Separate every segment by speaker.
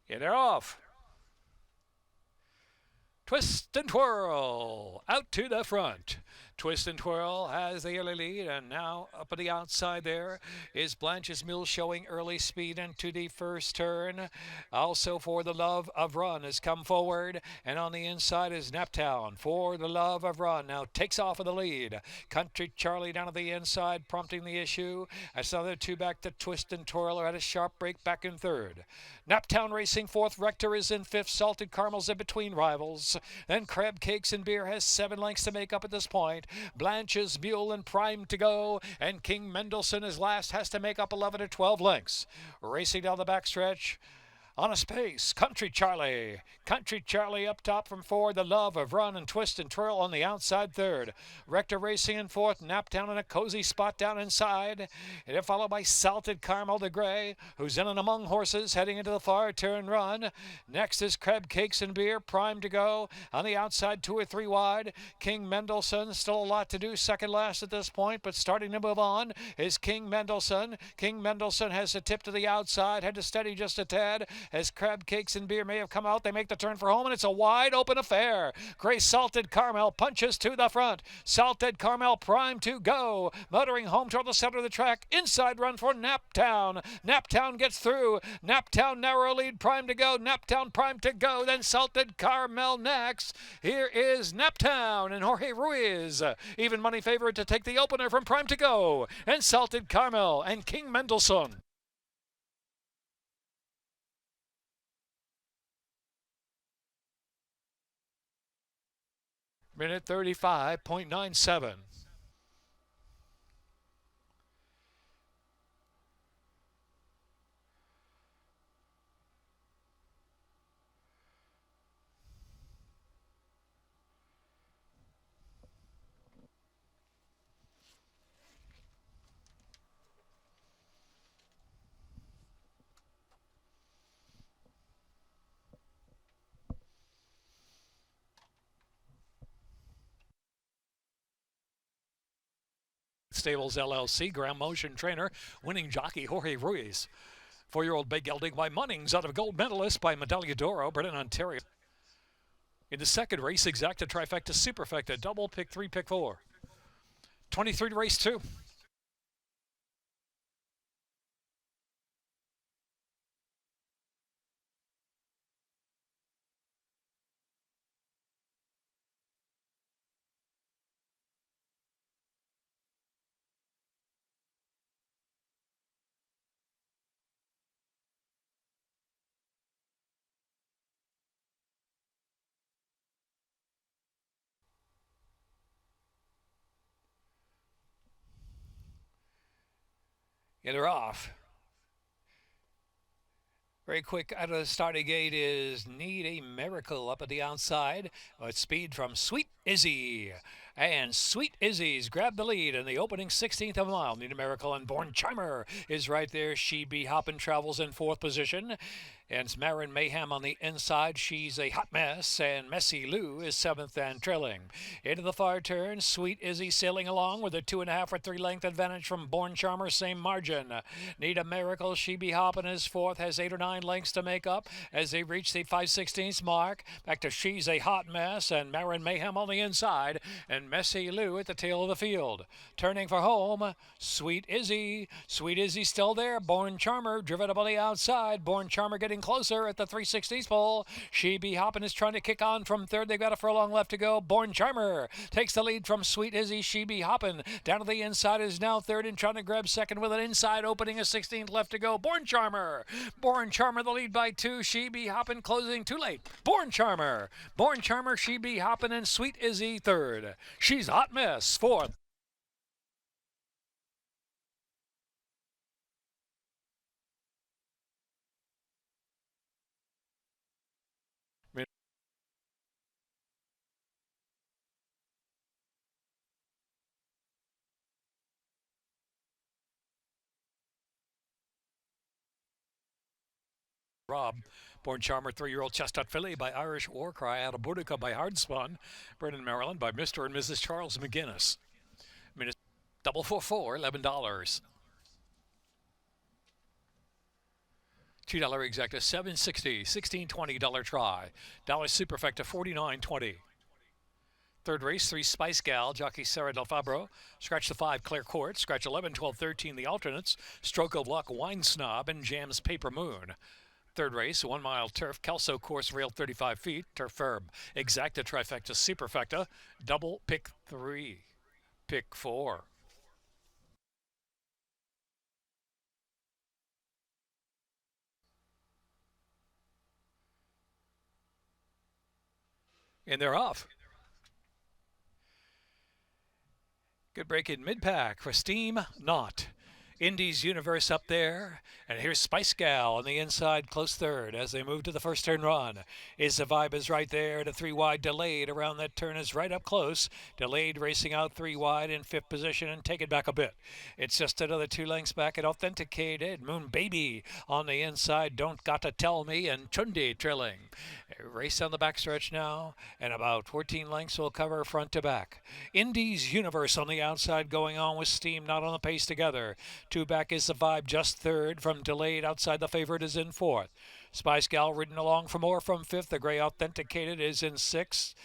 Speaker 1: Get it off. Twist and twirl out to the front. Twist and Twirl has the early lead, and now up at the outside there is Blanche's Mule showing early speed into the first turn. Also for the Love of Run has come forward, and on the inside is Naptown for the Love of Run. Now takes off of the lead. Country Charlie down at the inside, prompting the issue. As another two back to Twist and Twirl are at a sharp break back in third. Naptown racing fourth. Rector is in fifth. Salted Caramel's in between rivals. Then Crab Cakes and Beer has 7 lengths to make up at this point. Blanche's Mule and Prime to go, and King Mendelssohn is last, has to make up 11 or 12 lengths. Racing down the backstretch. On a space, Country Charlie. Country Charlie up top from 4. The Love of Run and Twist and Twirl on the outside third. Rector racing in fourth. Naptown in a cozy spot down inside. And then followed by Salted Caramel de Grey, who's in and among horses heading into the far turn run. Next is Crab Cakes and Beer, Prime to go. On the outside, 2 or 3 wide. King Mendelssohn, still a lot to do. Second last at this point, but starting to move on is King Mendelssohn. King Mendelssohn has a tip to the outside. Had to steady just a tad. As Crab Cakes and Beer may have come out, they make the turn for home, and it's a wide open affair. Gray Salted Caramel punches to the front. Salted Caramel Prime to go. Motoring home toward the center of the track. Inside run for Naptown. Naptown gets through. Naptown narrow lead. Prime to go. Naptown Prime to go. Then Salted Caramel next. Here is Naptown and Jorge Ruiz. Even money favorite to take the opener from Prime to go. And Salted Caramel and King Mendelssohn. Minute 35.97. Stables LLC, Graham Motion Trainer, winning jockey Jorge Ruiz. 4-year-old Big Gelding by Munnings out of gold medalist by Medaglia d'Oro, Brennan, Ontario. In the second race, exacta, trifecta, superfecta, double, pick 3, pick 4. 23 to race 2. Get her off. Very quick out of the starting gate is Need a Miracle up at the outside. With speed from Sweet Izzy. And Sweet Izzy's grabbed the lead in the opening 16th of a mile. Need a Miracle and Born Charmer is right there. She Be Hoppin' travels in 4th position. And Marin Mayhem on the inside. She's a hot mess. And Messy Lou is 7th and trailing. Into the far turn, Sweet Izzy sailing along with a 2.5 or 3 length advantage from Born Charmer, same margin. Need a Miracle, She Be Hoppin' is 4th, has 8 or 9 lengths to make up as they reach the 5/16 mark. Back to She's a Hot Mess and Marin Mayhem on the inside. And Messy Lou at the tail of the field. Turning for home, Sweet Izzy. Sweet Izzy still there. Born Charmer driven up on the outside. Born Charmer getting closer at the 3/60 pole. She Be Hoppin' is trying to kick on from third. They've got a furlong left to go. Born Charmer takes the lead from Sweet Izzy. She Be Hoppin' down to the inside is now third and trying to grab second with an inside opening, a 16th left to go. Born Charmer. Born Charmer the lead by 2. She Be Hoppin' closing too late. Born Charmer. Born Charmer, She Be Hoppin' and Sweet Izzy third. She's a Hot Mess 4th. Rob. Born Charmer, 3-year-old Chestnut Filly by Irish War Cry out of Boudica by Hardspun. Brennan, Maryland by Mr. and Mrs. Charles McGinnis. Minute double $4, $11. $2 exacta, $7.60, $16.20 try. Dollar superfecta, $49.20. Third race, 3 Spice Gal, jockey Sarah Del Fabro. Scratch the 5, Claire Court. Scratch 11, 12, 13, the alternates. Stroke of Luck, Wine Snob, and Jam's Paper Moon. Third race, 1 mile turf, Kelso course rail 35 feet, turf firm. Exacta trifecta, superfecta, double pick 3, pick 4. And they're off. Good break in mid-pack for Steam Not. Indies Universe up there, and here's Spice Gal on the inside, close third as they move to the first turn run. Is the Vibe is right there to 3 wide. Delayed around that turn is right up close. Delayed racing out 3 wide in 5th position and take it back a bit. It's just another 2 lengths back and Authenticated. Moon Baby on the inside, Don't Gotta Tell Me, and Chundi trailing. Race on the backstretch now, and about 14 lengths will cover front to back. Indies Universe on the outside going on with Steam Not on the pace together. 2 back is the Vibe, just third. From Delayed outside, the favorite is in 4th. Spice Gal ridden along for more from 5th. The Gray Authenticated is in 6th.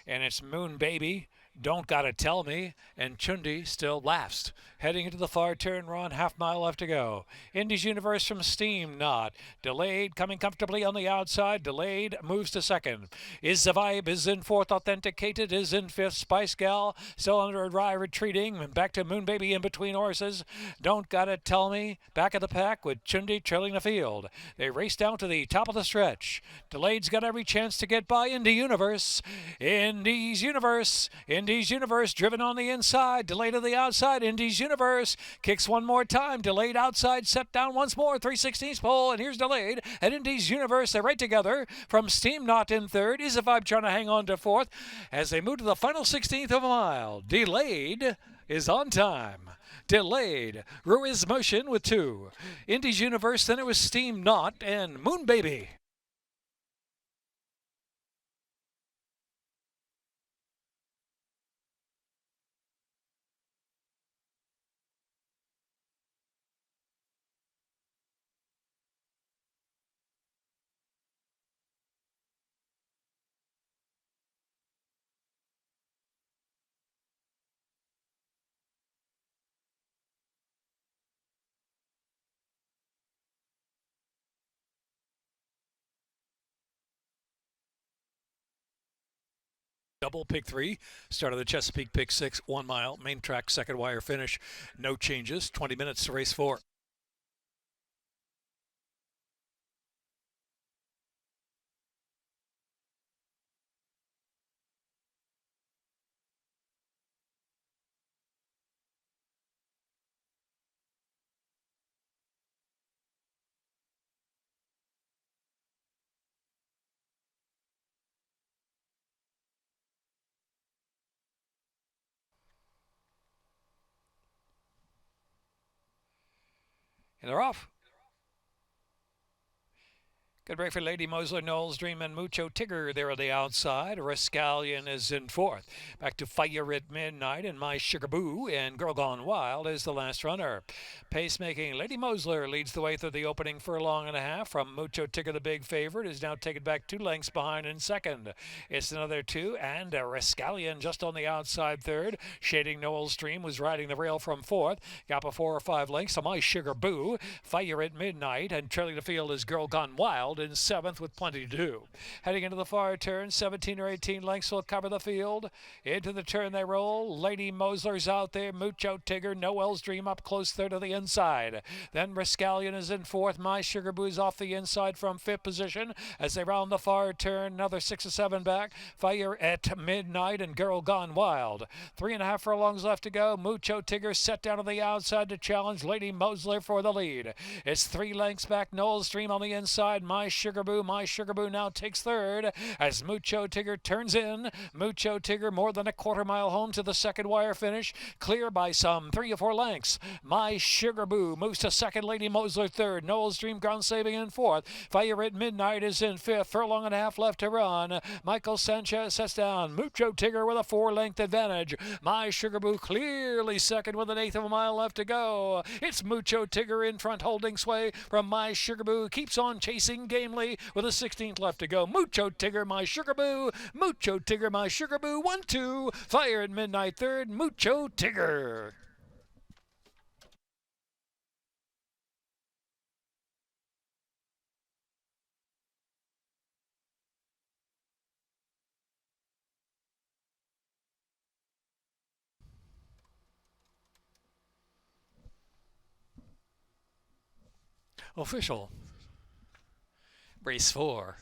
Speaker 1: And it's Moon Baby, Don't Gotta Tell Me, and Chundi still last. Heading into the far turn run, half mile left to go. Indies Universe from Steam Not. Delayed coming comfortably on the outside. Delayed moves to second. Is the Vibe is in 4th. Authenticated is in 5th. Spice Gal still under a dry retreating. Back to Moon Baby in between horses. Don't Gotta Tell Me back of the pack with Chundi trailing the field. They race down to the top of the stretch. Delayed's got every chance to get by Indie Universe. Indies Universe driven on the inside. Delayed to the outside. Indies Universe kicks one more time. Delayed outside, set down once more. 3/16 pole, and here's Delayed at Indies Universe. They're right together from Steam Not in 3rd. Is the Vibe trying to hang on to 4th as they move to the final 16th of a mile. Delayed is on time. Delayed. Ruiz Motion with 2. Indies Universe, then it was Steam Not and Moon Baby. Double pick 3, start of the Chesapeake pick 6, 1 mile, main track, second wire finish, no changes, 20 minutes to race 4. And they're off. Good break for Lady Mosler, Knowles Dream, and Mucho Tigger there on the outside. Rascallion is in 4th. Back to Fire at Midnight and My Sugar Boo, and Girl Gone Wild is the last runner. Pacemaking Lady Mosler leads the way through the opening furlong and a half from Mucho Tigger, the big favorite, is now taken back 2 lengths behind in second. It's another 2, and Rascallion just on the outside third. Shading Knowles Dream was riding the rail from 4th. Got by 4 or 5 lengths to My Sugar Boo. Fire at Midnight, and trailing the field is Girl Gone Wild in 7th with plenty to do. Heading into the far turn, 17 or 18 lengths will cover the field. Into the turn they roll. Lady Mosler's out there. Mucho Tigger, Noel's Dream up close third to the inside. Then Rascallion is in 4th. My Sugar Boo's off the inside from 5th position as they round the far turn. Another 6 or 7 back. Fire at Midnight and Girl Gone Wild. 3.5 furlongs left to go. Mucho Tigger set down to the outside to challenge Lady Mosler for the lead. It's 3 lengths back. Noel's Dream on the inside. My My Sugar Boo. My Sugar Boo now takes third as Mucho Tigger turns in. Mucho Tigger more than a quarter-mile home to the second wire finish, clear by some 3 or 4 lengths. My Sugar Boo moves to second, Lady Mosler third, Noel's Dream Ground Saving in fourth. Fire at Midnight is in fifth, furlong and a half left to run. Michael Sanchez sets down Mucho Tigger with a 4-length advantage. My Sugar Boo clearly second with an eighth of a mile left to go. It's Mucho Tigger in front holding sway from My Sugar Boo. Keeps on chasing gamely with a 16th left to go. Mucho Tigger, My Sugar Boo. Mucho Tigger, My Sugar Boo. 1-2. Fire at Midnight third. Mucho Tigger. Official. Race 4.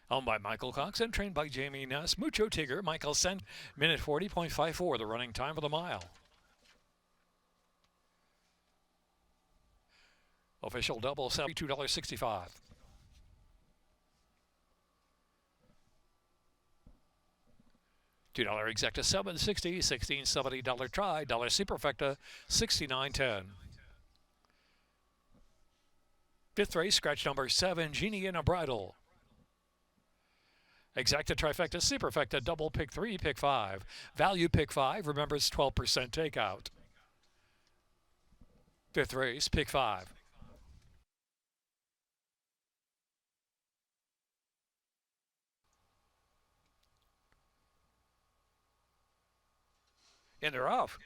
Speaker 1: Owned by Michael Cox and trained by Jamie Ness. Mucho Tigger, Michael Sent. Minute 40.54, the running time for the mile. Official double, $72.65. $2 exacta, $7.60, $16.70 try, $1 superfecta, $69.10. Fifth race, scratch number 7, Genie in a Bridle. Exacta, trifecta, superfecta, double, pick 3, pick 5. Value, pick 5, remember it's 12% takeout. Fifth race, pick 5. And they're off.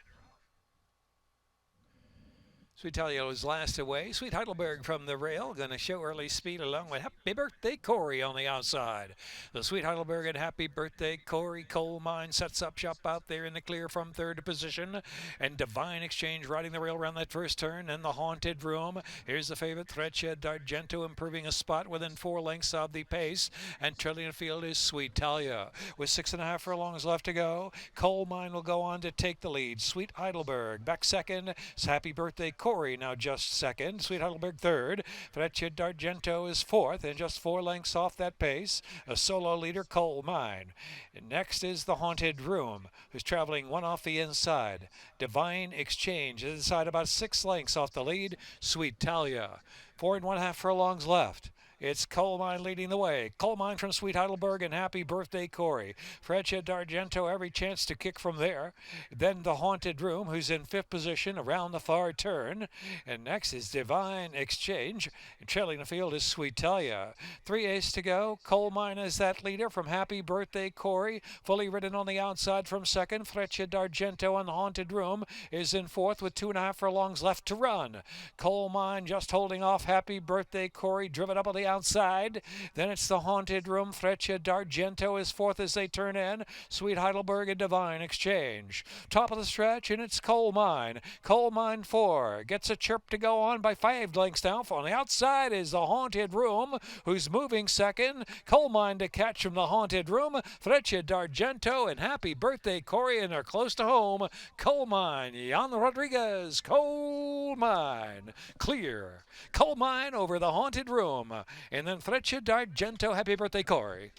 Speaker 1: Sweet Talia was last away. Sweet Heidelberg from the rail, going to show early speed along with Happy Birthday Corey on the outside. The Sweet Heidelberg and Happy Birthday Corey. Coal Mine sets up shop out there in the clear from third position. And Divine Exchange riding the rail around that first turn. And the Haunted Room. Here's the favorite, Threadshed D'Argento, improving a spot within 4 lengths of the pace. And trailing the field is Sweet Talia. With 6.5 furlongs left to go, Coal Mine will go on to take the lead. Sweet Heidelberg back second. It's Happy Birthday Corey now just second. Sweet Heidelberg third. Freccia D'Argento is fourth and just 4 lengths off that pace. A solo leader, Coal Mine. And next is the Haunted Room, who's traveling 1 off the inside. Divine Exchange is inside about 6 lengths off the lead. Sweet Talia. 4 1/2 furlongs left. It's Coal Mine leading the way. Coal Mine from Sweet Heidelberg and Happy Birthday Corey. Freccia D'Argento every chance to kick from there. Then the Haunted Room, who's in 5th position around the far turn. And next is Divine Exchange. And trailing the field is Sweet Talia. 3 ace to go. Coal Mine is that leader from Happy Birthday Corey. Fully ridden on the outside from second. Freccia D'Argento and the Haunted Room is in 4th with 2.5 furlongs left to run. Coal Mine just holding off Happy Birthday Corey, driven up on the outside. Then it's the Haunted Room. Freccia D'Argento is 4th as they turn in. Sweet Heidelberg and Divine Exchange. Top of the stretch, and it's Coal Mine. Coal Mine 4 gets a chirp to go on by 5 lengths down. On the outside is the Haunted Room, who's moving second. Coal Mine to catch from the Haunted Room. Freccia D'Argento and Happy Birthday Corey, and they're close to home. Coal Mine, Jan Rodriguez. Coal Mine, clear. Coal Mine over the Haunted Room. And then Freccia D'Argento, Happy Birthday Corey.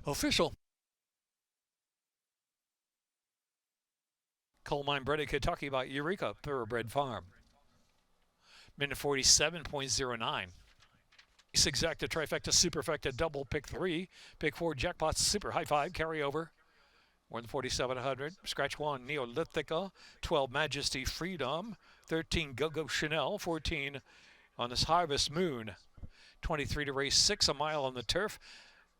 Speaker 1: Official. Coal Mine bred in Kentucky by Eureka Thoroughbred Farm. Minute 47.09. Exacta, trifecta, superfecta, double, pick 3. Pick 4, jackpots, super, high 5, carryover. More than 4,700. Scratch 1, Neolithica. 12, Majesty Freedom. 13, Go-Go Chanel. 14, on this Harvest Moon. 23 to race 6, a mile on the turf.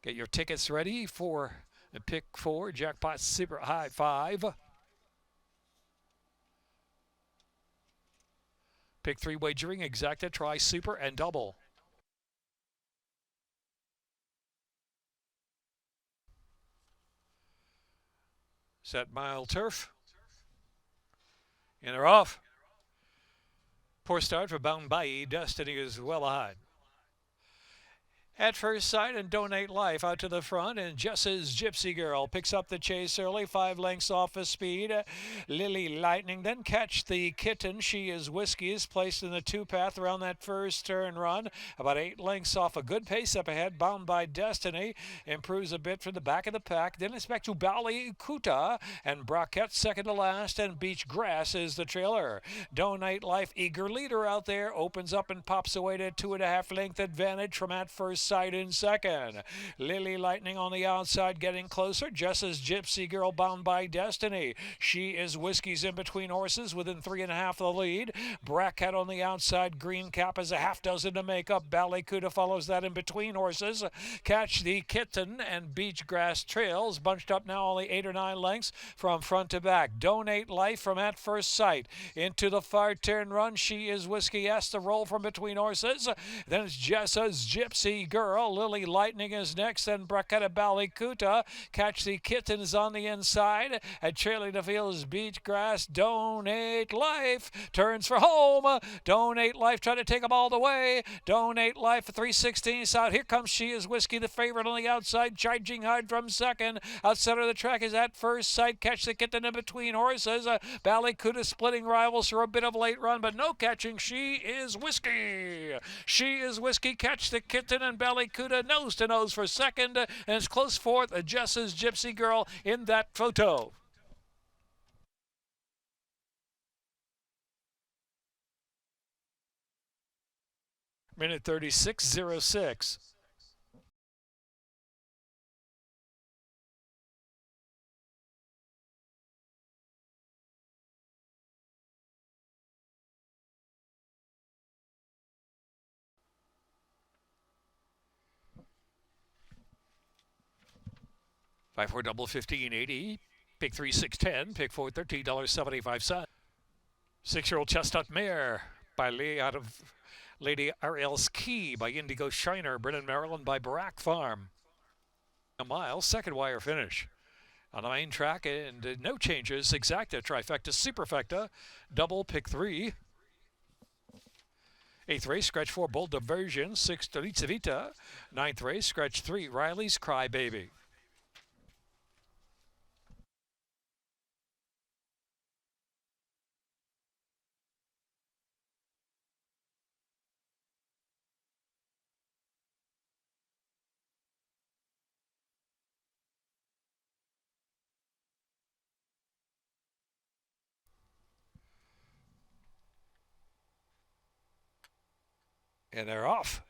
Speaker 1: Get your tickets ready for pick 4, jackpot, super, high 5. Pick 3 wagering, exacta, try, super, and double. Set mile turf. And they're off. Poor start for Bound by Destiny is well ahead. At first sight and Donate Life out to the front, and Jess's Gypsy Girl picks up the chase early, 5 lengths off of speed. Lily Lightning then catch the Kitten. She is Whiskey is placed in the 2-path around that first turn run, about 8 lengths off a good pace up ahead. Bound by Destiny improves a bit from the back of the pack. Then it's back to Bali Kuta and Braquette second to last, and Beach Grass is the trailer. Donate Life, eager leader out there, opens up and pops away to 2.5 length advantage from at first sight in second. Lily Lightning on the outside getting closer. Jess's Gypsy Girl Bound by Destiny. She is Whiskey's in between horses within 3.5 of the lead. Braquette on the outside. Green Cap is a half dozen to make up. Ballycuda follows that in between horses. Catch the Kitten and Beach Grass trails. Bunched up now only 8 or 9 lengths from front to back. Donate Life from at first sight into the far turn run. She is Whiskey has to roll from between horses. Then it's Jess's Gypsy Girl. Lily Lightning is next. Then Braquetta Ballycuta. Catch the Kittens on the inside. And trailing the field is Beach Grass. Donate Life turns for home. Donate Life trying to take them all the way. Donate Life 3/16 out. Here comes She is Whiskey, the favorite on the outside, charging hard from second. Outside of the track is at first sight. Catch the Kitten in between horses. Ballycuda splitting rivals for a bit of late run, but no catching She is Whiskey. She is Whiskey. Catch the Kitten and Ballycuda nose to nose for second, and it's close fourth. Jess's Gypsy Girl in that photo. Minute 36:06. 5-4 double 15.80. Pick 3 610. Pick 4 $13.75. 6-year-old chestnut mare by Lee out of Lady Ariel's Key by Indigo Shiner. Brennan, Maryland by Barack Farm. A mile, second wire finish. On the main track, and no changes. Exacta, trifecta, superfecta, double, pick 3. 8th race, scratch 4, Bold Diversion. 6th, Delizia Vita. 9th race, scratch 3, Riley's Cry Baby. And they're off.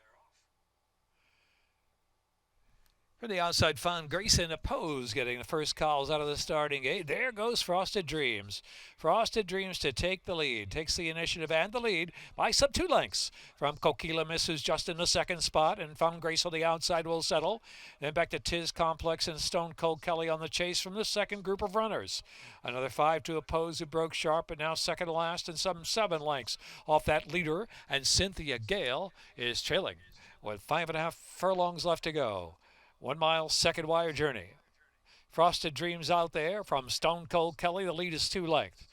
Speaker 1: From the outside, found Grayson Oppose getting the first calls out of the starting gate. There goes Frosted Dreams. Frosted Dreams to take the lead. Takes the initiative and the lead by some 2 lengths from Coquila Miss, who's just in the second spot, and Found Grace on the outside will settle. Then back to Tiz Complex and Stone Cold Kelly on the chase from the second group of runners. Another 5 to Oppose, who broke sharp, but now second to last and some 7 lengths off that leader. And Cynthia Gale is trailing with 5.5 furlongs left to go. 1 mile, second wire journey. Frosted Dreams out there from Stone Cold Kelly. The lead is 2 lengths.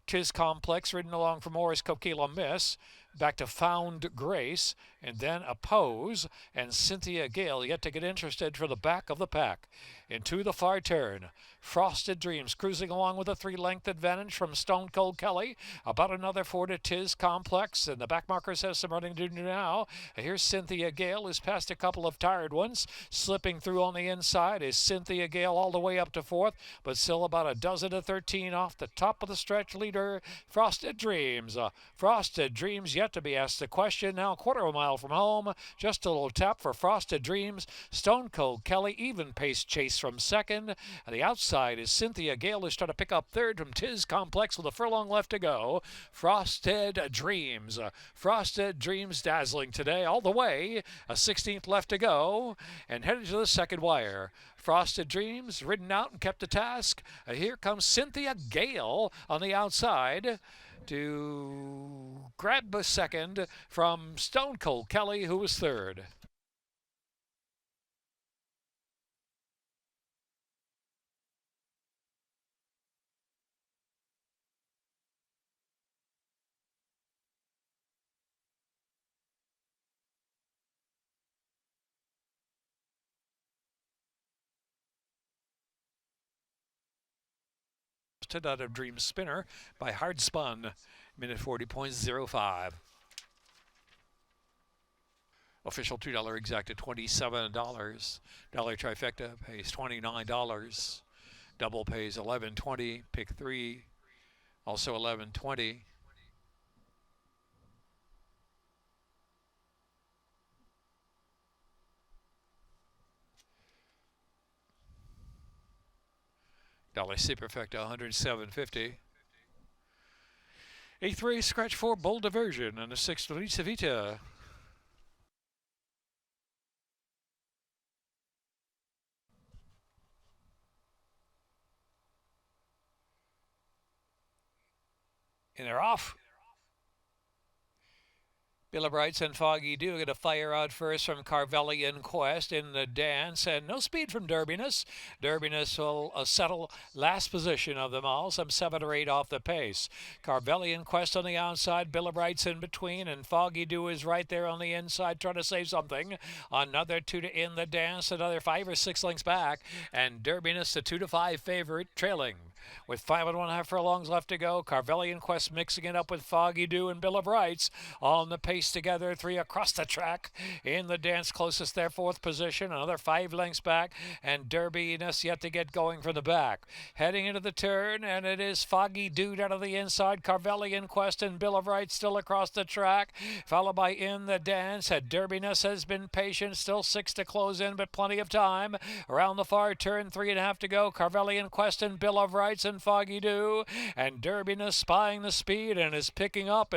Speaker 1: Tiz Complex ridden along from Morris Coquila Miss. Back to Found Grace, and then Oppose, and Cynthia Gale yet to get interested for the back of the pack. Into the far turn, Frosted Dreams cruising along with a 3-length advantage from Stone Cold Kelly. About another 4 to Tiz Complex, and the back markers have some running to do now. Here's Cynthia Gale, who's passed a couple of tired ones. Slipping through on the inside is Cynthia Gale all the way up to 4th, but still about a dozen to 13 off the top of the stretch leader, Frosted Dreams. Frosted Dreams yet to be asked the question. Now 1/4 mile from home, just a little tap for Frosted Dreams. Stone Cold Kelly even pace chase from second. And the outside is Cynthia Gale, who's trying to pick up third from Tiz Complex with a furlong left to go. Frosted Dreams. Frosted Dreams dazzling today all the way. A 16th left to go and headed to the second wire. Frosted Dreams ridden out and kept the task. Here comes Cynthia Gale on the outside to grab a second from Stone Cold Kelly, who was third. lifted out of Dream Spinner by Hard Spun. Minute 40.05. Official $2 exact at $27. Dollar trifecta pays $29. Double pays $11.20. Pick 3 also $11.20. Dollar superfecta $107.50. Eighth race, scratch 4, Bold Diversion, and the sixth, Lisa Vita. And they're off. Bill of Brights and Foggy Dew get a fire out first from Carvelian Quest in the dance, and no speed from Derbiness. Derbiness will settle last position of them all, some 7 or 8 off the pace. Carvelian Quest on the outside, Bill of Brights in between, and Foggy Dew is right there on the inside trying to save something. Another 2 to in the dance, another 5 or 6 lengths back, and Derbiness, the 2 to 5 favorite, trailing. With 5 1/2 furlongs left to go, Carvelian Quest mixing it up with Foggy Dew and Bill of Brights on the pace together. 3 across the track in the dance, closest their 4th position. Another 5 lengths back, and Derbiness yet to get going from the back. Heading into the turn, and it is Foggy Dew out of the inside. Carvelian Quest and Bill of Brights still across the track, followed by in the dance. Derbiness has been patient, still 6 to close in, but plenty of time. Around the far turn, 3 1/2 to go. Carvelian Quest and Bill of Brights and Foggy Dew, and Derbiness spying the speed and is picking up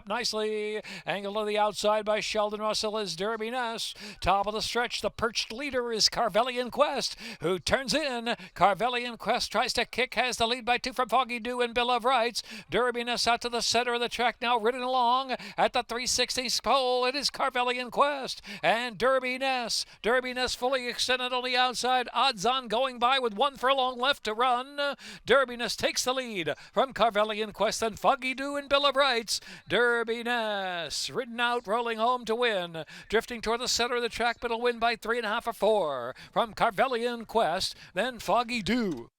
Speaker 1: nicely. Angle to the outside by Sheldon Russell is Derbiness. Top of the stretch, the perched leader is Carvelian Quest, who turns in. Carvelian Quest tries to kick, has the lead by 2 from Foggy Dew and Bill of Brights. Derbiness out to the center of the track now, ridden along at the 360 pole. It is Carvelian Quest and Derbiness. Derbiness fully extended on the outside. Odds on going by with 1 furlong left to run. Derbiness takes the lead from Carvelian Quest and Foggy Dew and Bill of Brights. Derbiness ridden out, rolling home to win. Drifting toward the center of the track, but will win by 3 1/2 or 4 from Carvelian Quest, then Foggy Dew.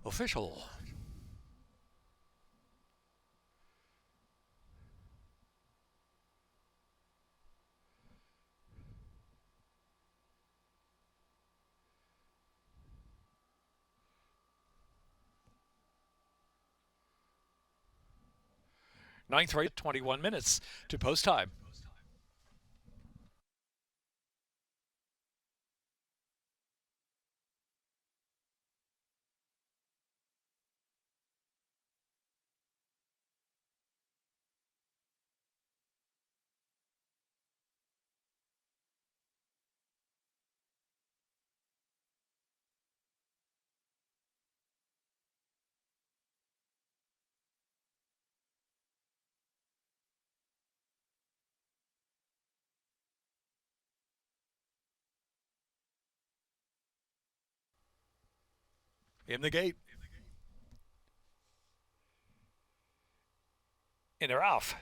Speaker 1: Official. Ninth race, 21 minutes to post time. In the gate. And they're off.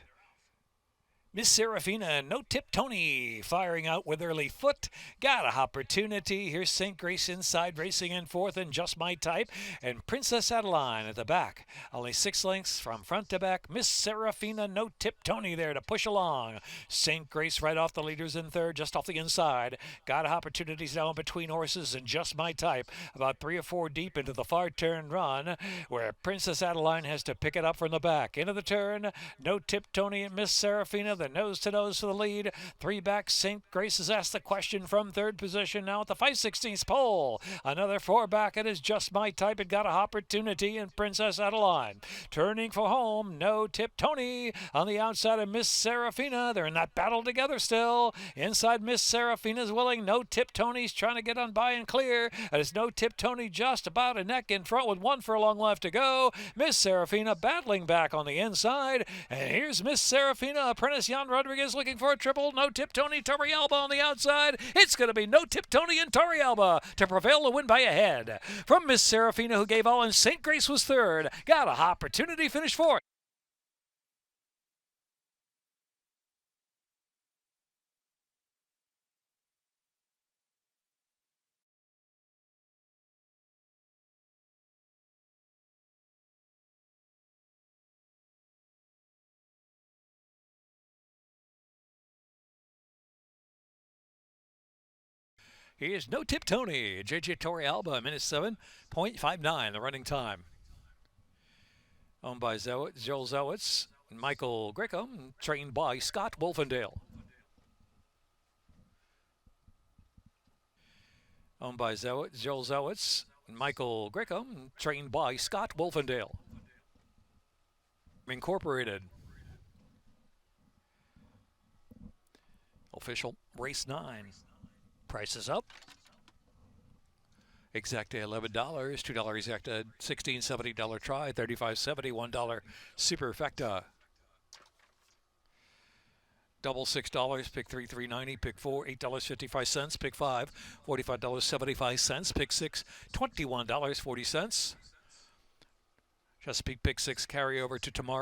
Speaker 1: Miss Serafina and No Tip Tony firing out with early foot. Got a opportunity. Here's St. Grace inside, racing in 4th and Just My Type. And Princess Adeline at the back. Only 6 lengths from front to back. Miss Serafina, No Tip Tony there to push along. St. Grace right off the leaders in 3rd, just off the inside. Got opportunities now in between horses and Just My Type. About 3 or 4 deep into the far turn run, where Princess Adeline has to pick it up from the back. Into the turn, No Tip Tony and Miss Serafina. The nose-to-nose for the lead. 3 back, St. Grace has asked the question from 3rd position now at the 5/16 pole. Another 4 back, it is Just My Type. It got a opportunity in Princess Adeline. Turning for home, No Tip Tony on the outside of Miss Serafina. They're in that battle together still. Inside, Miss Serafina's willing. No Tip Tony's trying to get on by and clear. And it's No Tip Tony just about a neck in front with 1 furlong left to go. Miss Serafina battling back on the inside. And here's Miss Serafina, apprentice Jan Rodriguez looking for a triple. No tip Tony Torrealba on the outside. It's going to be no tip Tony and Torrealba to prevail to win by a head. From Miss Serafina, who gave all, and St. Grace was third. Got a opportunity, finish fourth. Here's no tip Tony. JJ Torrealba, minute 7.59, the running time. Owned by Joel Zowitz and Michael Grickham, trained by Scott Wolfendale. Owned by Joel Zowitz and Michael Grickham, trained by Scott Wolfendale. Incorporated. Official race 9. Prices up. Exacta $11, $2 exacta, $16.70 try, $35.70, $1 superfecta. Double $6, pick 3, $3.90, pick 4, $8.55, pick 5, $45.75, pick 6, $21.40. Chesapeake pick 6 carry over to tomorrow.